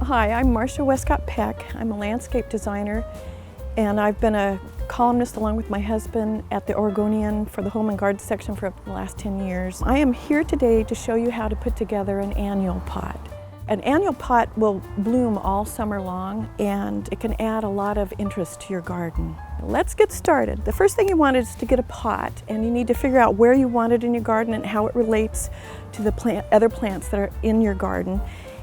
Hi, I'm Marcia Westcott Peck. I'm a landscape designer, and I've been a columnist along with my husband at the Oregonian for the Home and Garden section for the last 10 years. I am here today to show you how to put together an annual pot. An annual pot will bloom all summer long, and it can add a lot of interest to your garden. Let's get started. The first thing you want is to get a pot, and you need to figure out where you want it in your garden and how it relates to the other plants that are in your garden.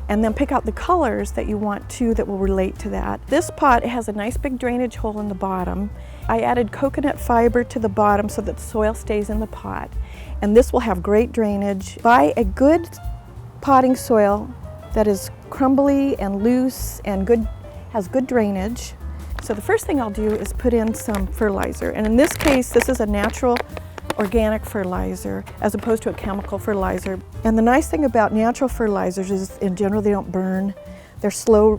And then pick out the colors that you want to that will relate to that. This pot has a nice big drainage hole in the bottom. I added coconut fiber to the bottom so that the soil stays in the pot. And this will have great drainage. Buy a good potting soil that is crumbly and loose and has good drainage. So the first thing I'll do is put in some fertilizer. And in this case, this is a natural organic fertilizer as opposed to a chemical fertilizer. And the nice thing about natural fertilizers is in general they don't burn. They're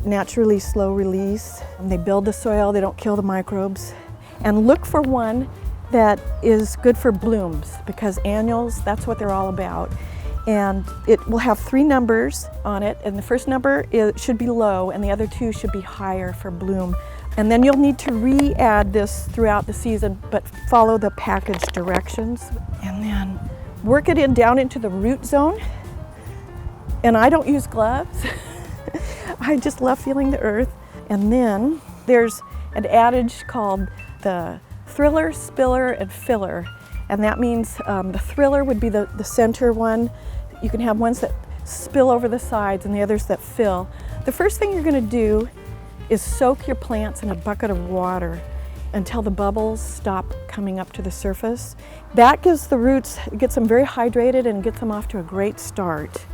naturally slow release. And they build the soil, they don't kill the microbes. And look for one that is good for blooms, because annuals, that's what they're all about. And it will have 3 numbers on it, and the first number should be low and the other 2 should be higher for bloom. And then you'll need to re-add this throughout the season, but follow the package directions. And then work it down into the root zone. And I don't use gloves. I just love feeling the earth. And then there's an adage called the thriller, spiller, and filler. And that means the thriller would be the center one. You can have ones that spill over the sides and the others that fill. The first thing you're gonna do is soak your plants in a bucket of water until the bubbles stop coming up to the surface. That gives the roots, it gets them very hydrated and gets them off to a great start.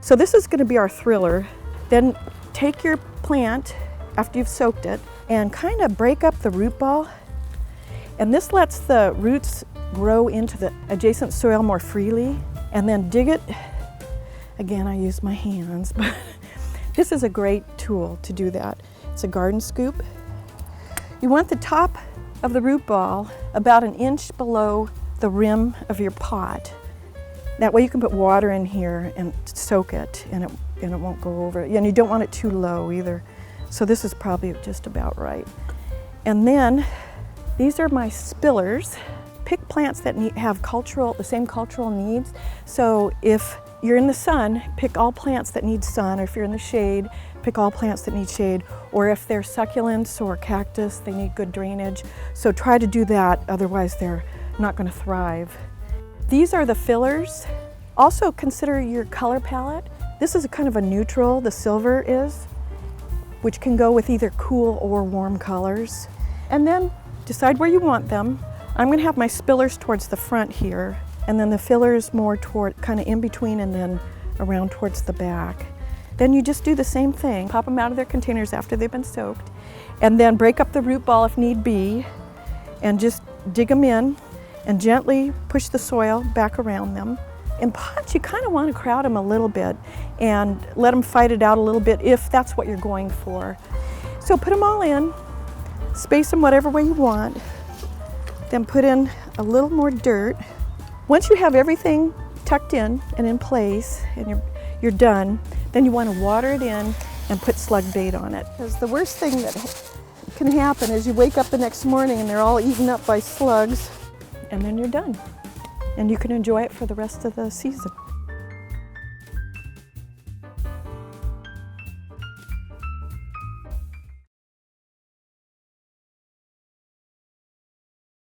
So this is going to be our thriller. Then take your plant after you've soaked it and kind of break up the root ball. And this lets the roots grow into the adjacent soil more freely. And then dig it. Again, I use my hands, but this is a great tool to do that. It's a garden scoop. You want the top of the root ball about 1 inch below the rim of your pot. That way you can put water in here and soak it, and it won't go over it. And you don't want it too low either. So this is probably just about right. And then these are my spillers. Pick plants that have the same cultural needs. So if you're in the sun, pick all plants that need sun, or if you're in the shade, pick all plants that need shade, or if they're succulents or cactus, they need good drainage. So try to do that, otherwise they're not going to thrive. These are the fillers. Also consider your color palette. This is a kind of a neutral, the silver is, which can go with either cool or warm colors. And then decide where you want them. I'm going to have my spillers towards the front here, and then the fillers more toward, kind of in between, and then around towards the back. Then you just do the same thing. Pop them out of their containers after they've been soaked, and then break up the root ball if need be, and just dig them in, and gently push the soil back around them. In pots, you kind of want to crowd them a little bit, and let them fight it out a little bit if that's what you're going for. So put them all in, space them whatever way you want. Then put in a little more dirt. Once you have everything tucked in and in place and you're done, then you want to water it in and put slug bait on it. Because the worst thing that can happen is you wake up the next morning and they're all eaten up by slugs, and then you're done. And you can enjoy it for the rest of the season.